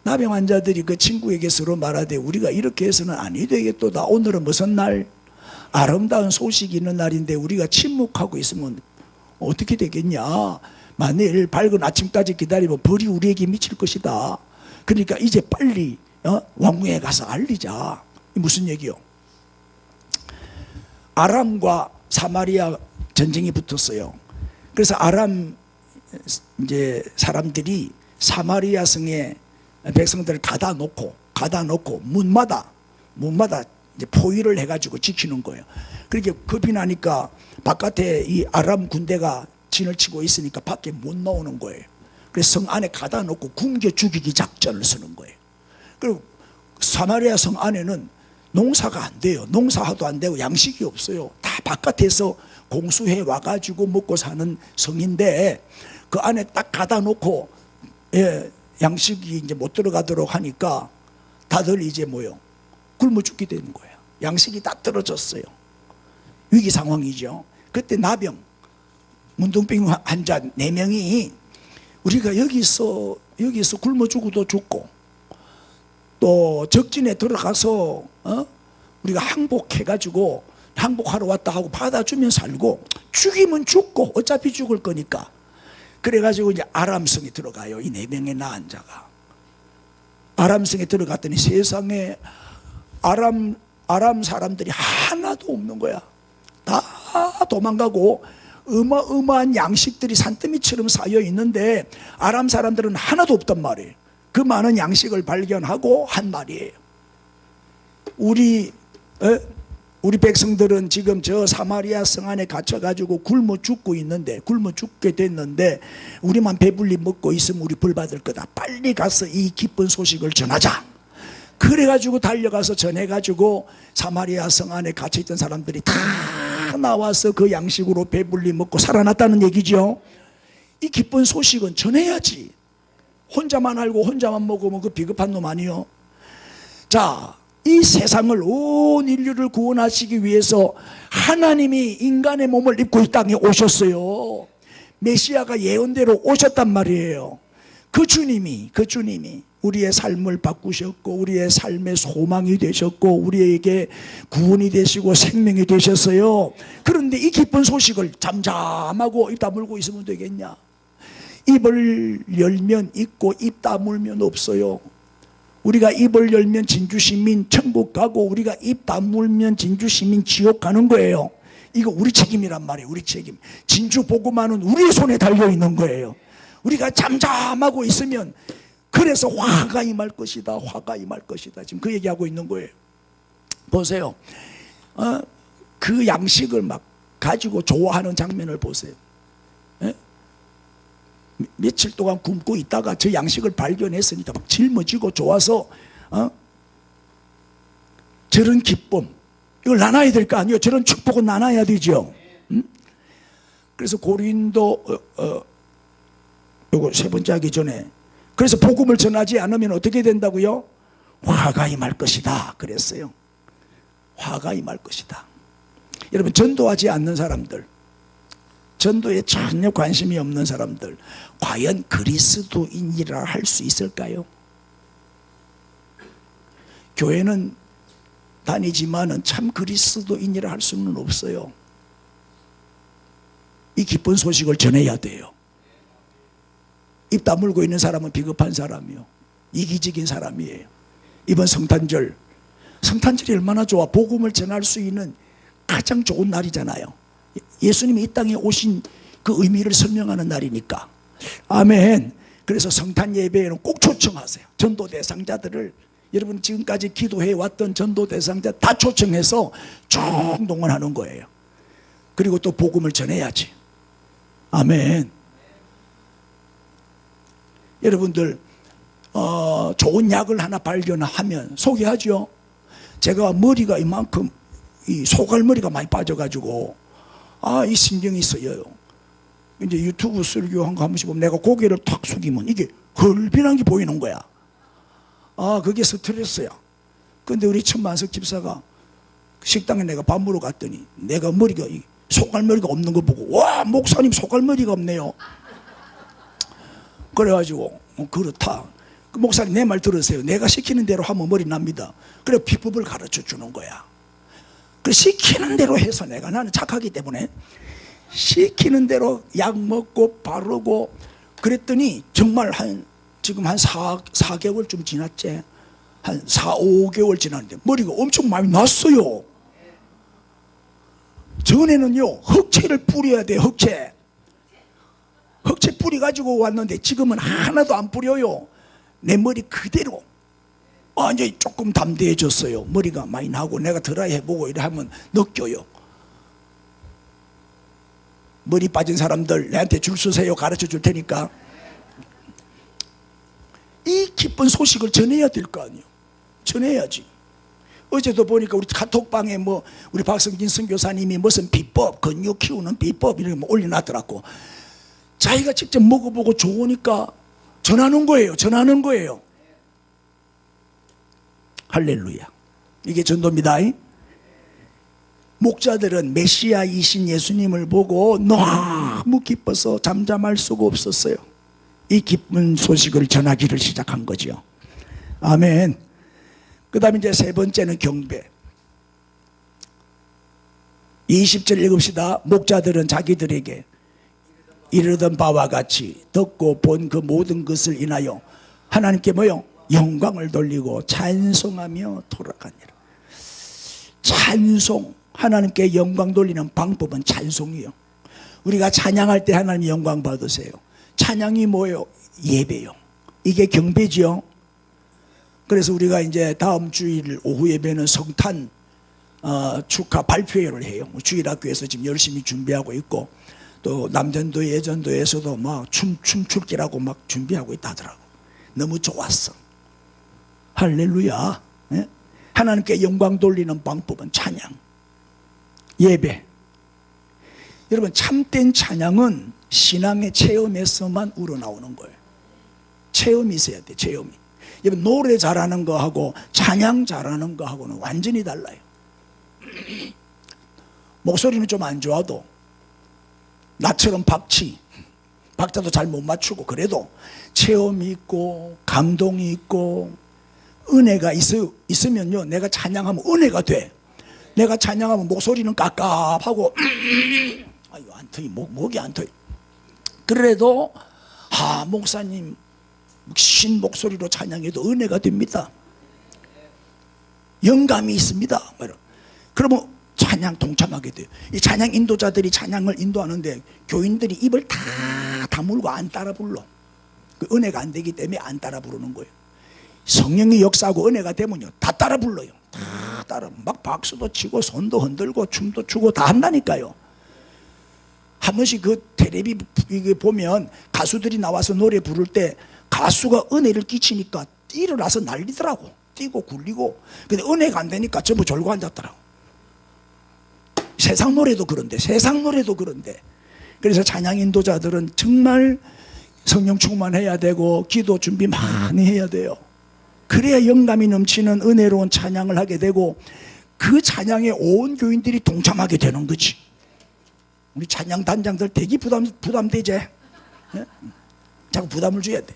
나병 환자들이 그 친구에게 서로 말하되 우리가 이렇게 해서는 아니 되겠도다. 오늘은 무슨 날? 아름다운 소식이 있는 날인데 우리가 침묵하고 있으면 어떻게 되겠냐? 만일 밝은 아침까지 기다리면 벌이 우리에게 미칠 것이다. 그러니까 이제 빨리 왕궁에 가서 알리자. 무슨 얘기요? 아람과 사마리아 전쟁이 붙었어요. 그래서 아람 이제 사람들이 사마리아 성에 백성들을 가다 놓고 문마다 이제 포위를 해가지고 지키는 거예요. 그렇게 겁이 나니까 바깥에 이 아람 군대가 진을 치고 있으니까 밖에 못 나오는 거예요. 그래서 성 안에 가다 놓고 굶겨 죽이기 작전을 쓰는 거예요. 그리고 사마리아 성 안에는 농사가 안 돼요. 농사도 안 되고 양식이 없어요. 다 바깥에서 공수해 와가지고 먹고 사는 성인데 그 안에 딱 가다 놓고 양식이 이제 못 들어가도록 하니까 다들 이제 굶어 죽게 되는 거예요. 양식이 다 떨어졌어요. 위기 상황이죠. 그때 나병, 문둥병 환자 4명이 우리가 여기서 굶어 죽어도 죽고 또 적진에 들어가서 우리가 항복해가지고 항복하러 왔다 하고 받아주면 살고 죽이면 죽고 어차피 죽을 거니까 그래가지고 이제 아람성에 들어가요. 이 4명의 나은 자가 아람성에 들어갔더니 세상에 아람 사람들이 하나도 없는 거야. 다 도망가고 어마어마한 양식들이 산더미처럼 쌓여 있는데 아람 사람들은 하나도 없단 말이에요. 그 많은 양식을 발견하고 한 말이에요. 우리 백성들은 지금 저 사마리아 성 안에 갇혀가지고 굶어 죽게 됐는데 우리만 배불리 먹고 있으면 우리 벌 받을 거다. 빨리 가서 이 기쁜 소식을 전하자. 그래가지고 달려가서 전해가지고 사마리아 성 안에 갇혀있던 사람들이 다 나와서 그 양식으로 배불리 먹고 살아났다는 얘기죠. 이 기쁜 소식은 전해야지. 혼자만 알고 혼자만 먹으면 그 비겁한 놈 아니요. 자, 이 세상을 온 인류를 구원하시기 위해서 하나님이 인간의 몸을 입고 이 땅에 오셨어요. 메시아가 예언대로 오셨단 말이에요. 그 주님이 우리의 삶을 바꾸셨고 우리의 삶의 소망이 되셨고 우리에게 구원이 되시고 생명이 되셨어요. 그런데 이 기쁜 소식을 잠잠하고 입 다물고 있으면 되겠냐? 입을 열면 있고 입 다물면 없어요. 우리가 입을 열면 진주시민 천국 가고 우리가 입 다물면 진주시민 지옥 가는 거예요. 이거 우리 책임이란 말이에요. 우리 책임. 진주 복음화는 우리의 손에 달려있는 거예요. 우리가 잠잠하고 있으면 그래서 화가 임할 것이다. 화가 임할 것이다. 지금 그 얘기하고 있는 거예요. 보세요. 그 양식을 막 가지고 좋아하는 장면을 보세요. 며칠 동안 굶고 있다가 저 양식을 발견했으니까 막 짊어지고 좋아서 저런 기쁨 이걸 나눠야 될 거 아니에요. 저런 축복은 나눠야 되죠. 그래서 고린도 요거 세 번째 하기 전에 그래서 복음을 전하지 않으면 어떻게 된다고요? 화가 임할 것이다 그랬어요. 화가 임할 것이다. 여러분 전도하지 않는 사람들, 전도에 전혀 관심이 없는 사람들 과연 그리스도인이라 할 수 있을까요? 교회는 다니지만은 참 그리스도인이라 할 수는 없어요. 이 기쁜 소식을 전해야 돼요. 입 다물고 있는 사람은 비겁한 사람이요, 이기적인 사람이에요. 이번 성탄절이 얼마나 좋아. 복음을 전할 수 있는 가장 좋은 날이잖아요. 예수님이 이 땅에 오신 그 의미를 설명하는 날이니까. 아멘. 그래서 성탄 예배에는 꼭 초청하세요. 전도 대상자들을, 여러분 지금까지 기도해 왔던 전도 대상자 다 초청해서 총동원하는 거예요. 그리고 또 복음을 전해야지. 아멘. 여러분들 좋은 약을 하나 발견하면 소개하죠. 제가 머리가 이만큼 이 소갈머리가 많이 빠져가지고 이 신경이 쓰여요. 이제 유튜브 설교한 거 한 번씩 보면 내가 고개를 탁 숙이면 이게 헐빈한 게 보이는 거야. 그게 스트레스야. 근데 우리 천만석 집사가 식당에 내가 밥 먹으러 갔더니 내가 머리가 소갈머리가 없는 거 보고 와, 목사님 소갈머리가 없네요. 그래가지고 그렇다. 그 목사님 내 말 들으세요. 내가 시키는 대로 하면 머리 납니다. 그래 비법을 가르쳐 주는 거야. 그 시키는 대로 해서 나는 착하기 때문에 시키는 대로 약 먹고 바르고 그랬더니 정말 지금 한 4개월쯤 지났지. 한 4, 5개월 지났는데 머리가 엄청 많이 났어요. 전에는요 흑채를 뿌려야 돼. 흑채 뿌리 가지고 왔는데 지금은 하나도 안 뿌려요. 내 머리 그대로 완전히 조금 담대해졌어요. 머리가 많이 나고 내가 드라이 해보고 이래 하면 느껴요. 머리 빠진 사람들 내한테 줄 서세요. 가르쳐 줄 테니까. 이 기쁜 소식을 전해야 될 거 아니에요. 전해야지. 어제도 보니까 우리 카톡방에 우리 박성진 선교사님이 무슨 비법, 근육 키우는 비법 이런 거 올려놨더라고. 자기가 직접 먹어보고 좋으니까 전하는 거예요. 전하는 거예요. 할렐루야. 이게 전도입니다. 목자들은 메시아이신 예수님을 보고 너무 기뻐서 잠잠할 수가 없었어요. 이 기쁜 소식을 전하기를 시작한 거죠. 아멘. 그 다음에 이제 세 번째는 경배. 20절 읽읍시다. 목자들은 자기들에게 이르던 바와 같이 듣고 본 그 모든 것을 인하여 하나님께 영광을 돌리고 찬송하며 돌아가니라. 찬송, 하나님께 영광 돌리는 방법은 찬송이요. 우리가 찬양할 때 하나님 영광 받으세요. 찬양이 뭐예요? 예배요. 이게 경배지요. 그래서 우리가 이제 다음 주일 오후 예배는 성탄 축하 발표회를 해요. 주일학교에서 지금 열심히 준비하고 있고 또 남전도 예전도에서도 막 춤출기라고 막 준비하고 있다 하더라고. 너무 좋았어. 할렐루야. 네? 하나님께 영광 돌리는 방법은 찬양, 예배. 여러분 참된 찬양은 신앙의 체험에서만 우러나오는 거예요. 체험이 있어야 돼. 체험이. 여러분 노래 잘하는 거하고 찬양 잘하는 거하고는 완전히 달라요. 목소리는 좀 안 좋아도 나처럼 박자도 잘 못 맞추고 그래도 체험이 있고 감동이 있고 은혜가 있으면요 내가 찬양하면 은혜가 돼. 내가 찬양하면 목소리는 깝깝하고 아유 안 터이 목이 안 터이. 그래도 목사님 신 목소리로 찬양해도 은혜가 됩니다. 영감이 있습니다. 그러면 찬양 동참하게 돼요. 이 찬양 인도자들이 찬양을 인도하는데 교인들이 입을 다 다물고 안 따라 불러. 그 은혜가 안 되기 때문에 안 따라 부르는 거예요. 성령이 역사하고 은혜가 되면요 다 따라 불러요. 다 따라 막 박수도 치고 손도 흔들고 춤도 추고 다 한다니까요. 한 번씩 그 텔레비 보면 가수들이 나와서 노래 부를 때 가수가 은혜를 끼치니까 일어나서 난리더라고. 뛰고 굴리고. 근데 은혜가 안 되니까 전부 졸고 앉았더라고. 세상 노래도 그런데 그래서 찬양 인도자들은 정말 성령 충만해야 되고 기도 준비 많이 해야 돼요. 그래야 영감이 넘치는 은혜로운 찬양을 하게 되고 그 찬양에 온 교인들이 동참하게 되는 거지. 우리 찬양 단장들 되게 부담되지? 네? 자꾸 부담을 줘야 돼.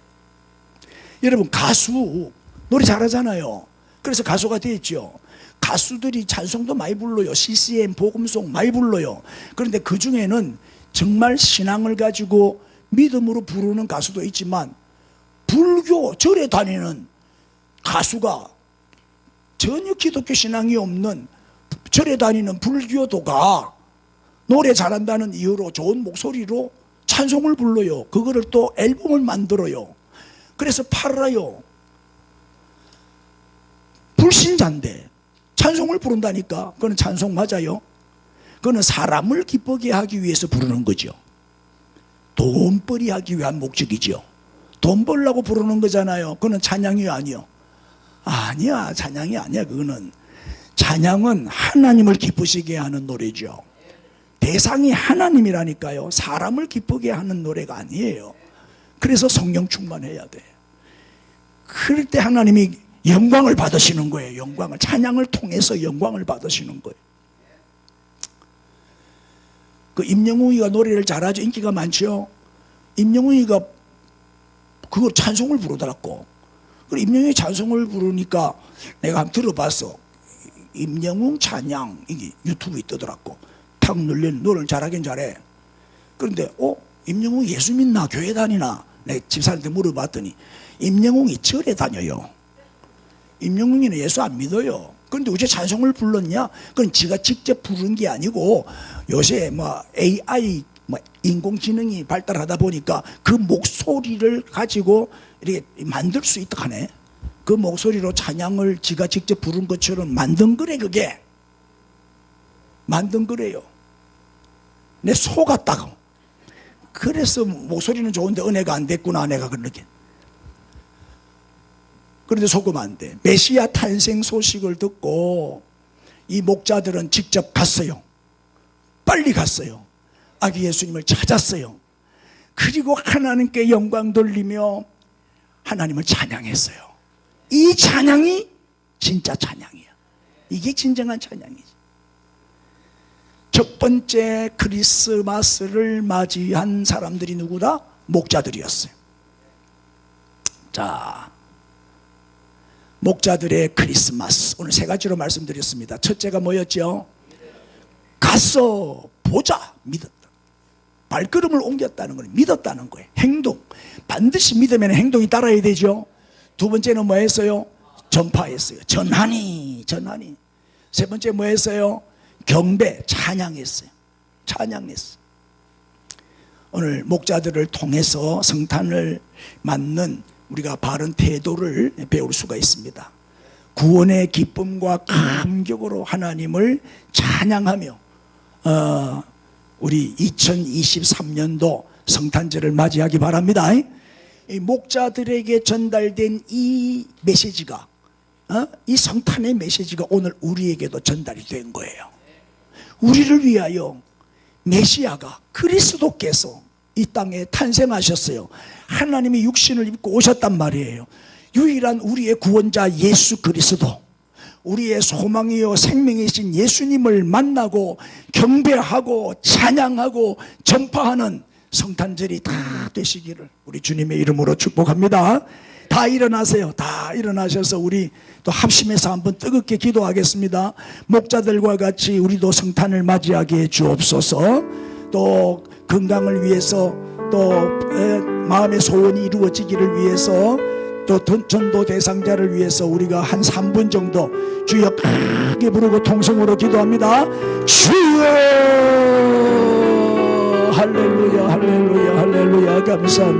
여러분 가수 노래 잘하잖아요. 그래서 가수가 되었죠. 가수들이 찬송도 많이 불러요. CCM 복음송 많이 불러요. 그런데 그 중에는 정말 신앙을 가지고 믿음으로 부르는 가수도 있지만 불교 절에 다니는 가수가 전혀 기독교 신앙이 없는 절에 다니는 불교도가 노래 잘한다는 이유로 좋은 목소리로 찬송을 불러요. 그거를 또 앨범을 만들어요. 그래서 팔아요. 불신자인데 찬송을 부른다니까. 그건 찬송 맞아요. 그거는 사람을 기쁘게 하기 위해서 부르는 거죠. 돈벌이 하기 위한 목적이죠. 돈 벌려고 부르는 거잖아요. 그거는 찬양이 아니요. 아니야, 찬양이 아니야. 그거는 찬양은 하나님을 기쁘시게 하는 노래죠. 대상이 하나님이라니까요. 사람을 기쁘게 하는 노래가 아니에요. 그래서 성령 충만해야 돼. 그럴 때 하나님이 영광을 받으시는 거예요. 영광을, 찬양을 통해서 영광을 받으시는 거예요. 그 임영웅이가 노래를 잘하죠. 인기가 많죠. 임영웅이가 그거 찬송을 부르더라고. 그리고 임영웅이 찬송을 부르니까 내가 한번 들어봤어. 임영웅 찬양, 이게 유튜브에 뜨더라고. 탁 눌리는, 노래를 잘하긴 잘해. 그런데 임영웅 예수 믿나? 교회 다니나? 내가 집사한테 물어봤더니 임영웅이 절에 다녀요. 임영웅이는 예수 안 믿어요. 그런데 어째 찬송을 불렀냐? 그건 지가 직접 부른 게 아니고 요새 AI 인공지능이 발달하다 보니까 그 목소리를 가지고 이렇게 만들 수 있다 하네. 그 목소리로 찬양을 지가 직접 부른 것처럼 만든 거래. 그게 만든 거래요. 내 속았다고. 그래서 목소리는 좋은데 은혜가 안 됐구나, 내가 그렇게. 그런데 속으면 안 돼. 메시아 탄생 소식을 듣고 이 목자들은 직접 갔어요. 빨리 갔어요. 아기 예수님을 찾았어요. 그리고 하나님께 영광 돌리며 하나님을 찬양했어요. 이 찬양이 진짜 찬양이야. 이게 진정한 찬양이지. 첫 번째 크리스마스를 맞이한 사람들이 누구다? 목자들이었어요. 자, 목자들의 크리스마스, 오늘 세 가지로 말씀드렸습니다. 첫째가 뭐였죠? 갔어, 보자, 믿었다. 발걸음을 옮겼다는 거예요. 믿었다는 거예요. 행동, 반드시 믿으면 행동이 따라야 되죠. 두 번째는 뭐 했어요? 전파했어요. 전하니. 세 번째 뭐 했어요? 경배, 찬양했어요. 찬양했어요. 오늘 목자들을 통해서 성탄을 맞는 우리가 바른 태도를 배울 수가 있습니다. 구원의 기쁨과 감격으로 하나님을 찬양하며 우리 2023년도 성탄절을 맞이하기 바랍니다. 이 목자들에게 전달된 이 메시지가 이 성탄의 메시지가 오늘 우리에게도 전달이 된 거예요. 우리를 위하여 메시아가 그리스도께서 이 땅에 탄생하셨어요. 하나님이 육신을 입고 오셨단 말이에요. 유일한 우리의 구원자 예수 그리스도, 우리의 소망이요 생명이신 예수님을 만나고 경배하고 찬양하고 전파하는 성탄절이 다 되시기를 우리 주님의 이름으로 축복합니다. 다 일어나세요. 다 일어나셔서 우리 또 합심해서 한번 뜨겁게 기도하겠습니다. 목자들과 같이 우리도 성탄을 맞이하게 해 주옵소서. 또 건강을 위해서, 또 마음의 소원이 이루어지기를 위해서, 또 전도 대상자를 위해서 우리가 한 3분 정도 주여 크게 부르고 통성으로 기도합니다. 주여, 할렐루야, 할렐루야, 할렐루야, 감사합니다.